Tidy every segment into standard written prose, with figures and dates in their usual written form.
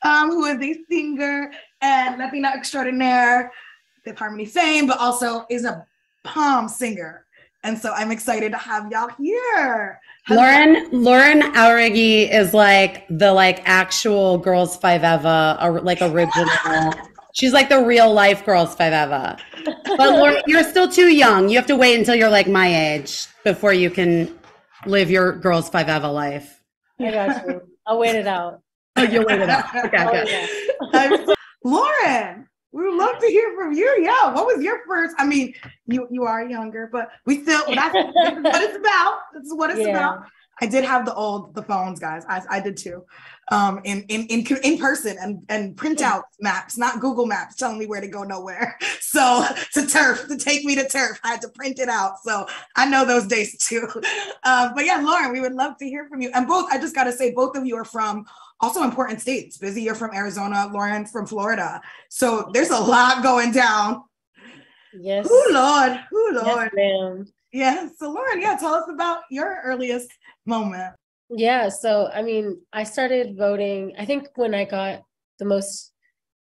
who is a singer and Latina extraordinaire with Harmony fame, but also is a palm singer. And so I'm excited to have y'all here. Lauren Jauregui is like the actual Girls Five Eva, original. She's like the real life Girls Five Eva. But Lauren, you're still too young. You have to wait until you're like my age before you can live your Girls Five Eva life. I got you. I'll wait it out. Oh, you'll wait it out. Okay, good. Lauren, we would love to hear from you. Yeah, what was your first? I mean, you are younger, but we still, that's what it's about. That's what it's about. I did have the phones, guys. I did too, in person and print out maps, not Google Maps telling me where to go nowhere. So to take me to turf, I had to print it out. So I know those days too. But yeah, Lauren, we would love to hear from you. And I just got to say, both of you are from also important states. Busy, you're from Arizona. Lauren from Florida. So there's a lot going down. Yes. Oh Lord. Yes, ma'am. Yeah. So Lauren, tell us about your earliest moment. Yeah. So, I mean, I started voting, I think when I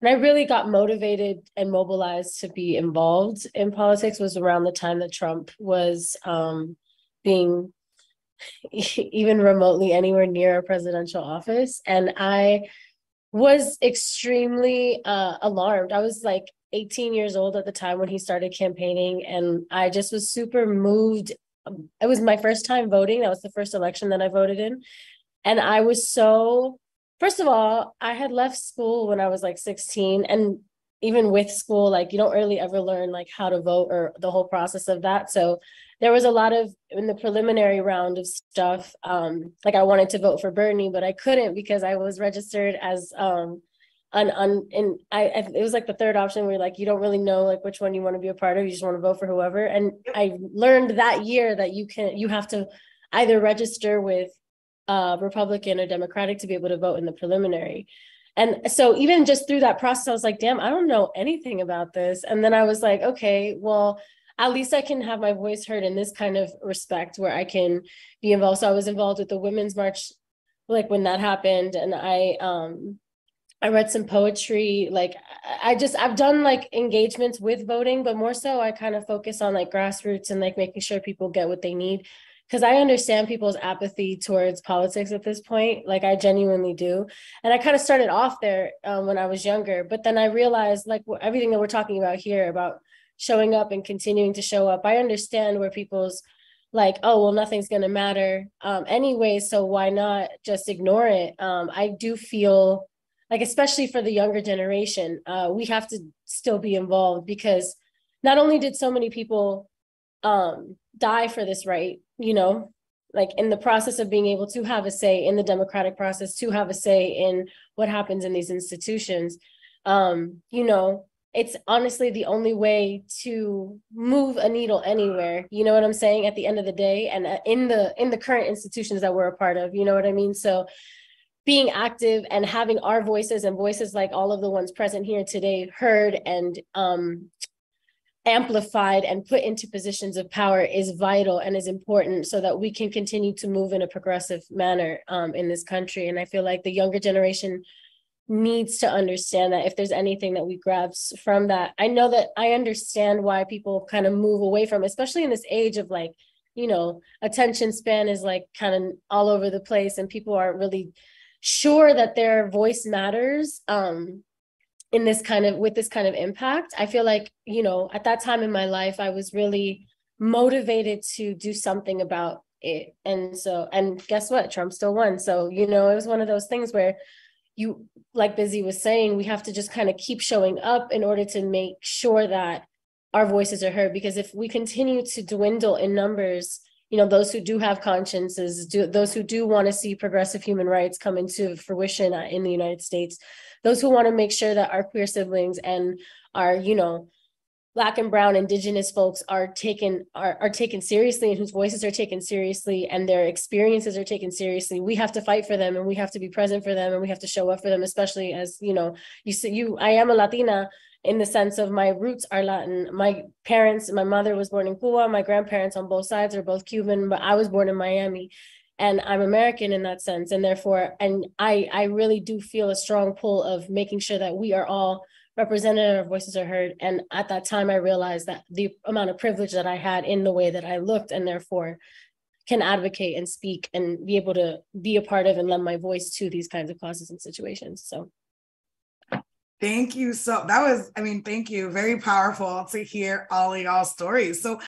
really got motivated and mobilized to be involved in politics was around the time that Trump was being even remotely anywhere near a presidential office. And I was extremely alarmed. I was like 18 years old at the time when he started campaigning, and I just was super moved. It was my first time voting. That was the first election that I voted in. And I was first of all, I had left school when I was like 16. And even with school, like you don't really ever learn like how to vote or the whole process of that. So there was a lot of, in the preliminary round of stuff, like I wanted to vote for Bernie, but I couldn't because I was registered as it was like the third option where like you don't really know like which one you want to be a part of, you just want to vote for whoever. And I learned that year that you have to either register with Republican or Democratic to be able to vote in the preliminary. And so even just through that process, I was like, damn, I don't know anything about this. And then I was like, okay, well, at least I can have my voice heard in this kind of respect where I can be involved. So I was involved with the Women's March, like when that happened. And I read some poetry. Like I've done like engagements with voting, but more so I kind of focus on like grassroots and like making sure people get what they need. Because I understand people's apathy towards politics at this point. Like I genuinely do. And I kind of started off there when I was younger, but then I realized like everything that we're talking about here about showing up and continuing to show up, I understand where people's like, oh, well, nothing's going to matter anyway, so why not just ignore it? I do feel like, especially for the younger generation, we have to still be involved because not only did so many people die for this right, you know, like in the process of being able to have a say in the democratic process, to have a say in what happens in these institutions, you know, it's honestly the only way to move a needle anywhere, you know what I'm saying, at the end of the day, and in the current institutions that we're a part of, you know what I mean? So being active and having our voices and voices like all of the ones present here today heard and amplified and put into positions of power is vital and is important so that we can continue to move in a progressive manner in this country. And I feel like the younger generation needs to understand that if there's anything that we grab from that. I know that I understand why people kind of move away from, especially in this age of like, you know, attention span is like kind of all over the place and people aren't really sure that their voice matters in this kind of, with this kind of impact. I feel like, you know, at that time in my life, I was really motivated to do something about it. And so, and guess what? Trump still won. So, you know, it was one of those things where you, like Busy was saying, we have to just kind of keep showing up in order to make sure that our voices are heard. Because if we continue to dwindle in numbers, you know, those who do have consciences, those who do want to see progressive human rights come into fruition in the United States, those who want to make sure that our queer siblings and our, you know, Black and brown indigenous folks are taken seriously and whose voices are taken seriously and their experiences are taken seriously. We have to fight for them and we have to be present for them and we have to show up for them, especially as, you know, I am a Latina in the sense of my roots are Latin. My parents, my mother was born in Cuba. My grandparents on both sides are both Cuban, but I was born in Miami. And I'm American in that sense. And therefore, and I really do feel a strong pull of making sure that we are all represented and our voices are heard. And at that time, I realized that the amount of privilege that I had in the way that I looked, and therefore can advocate and speak and be able to be a part of and lend my voice to these kinds of causes and situations. So thank you. So that was, I mean, thank you. Very powerful to hear all of y'all stories. So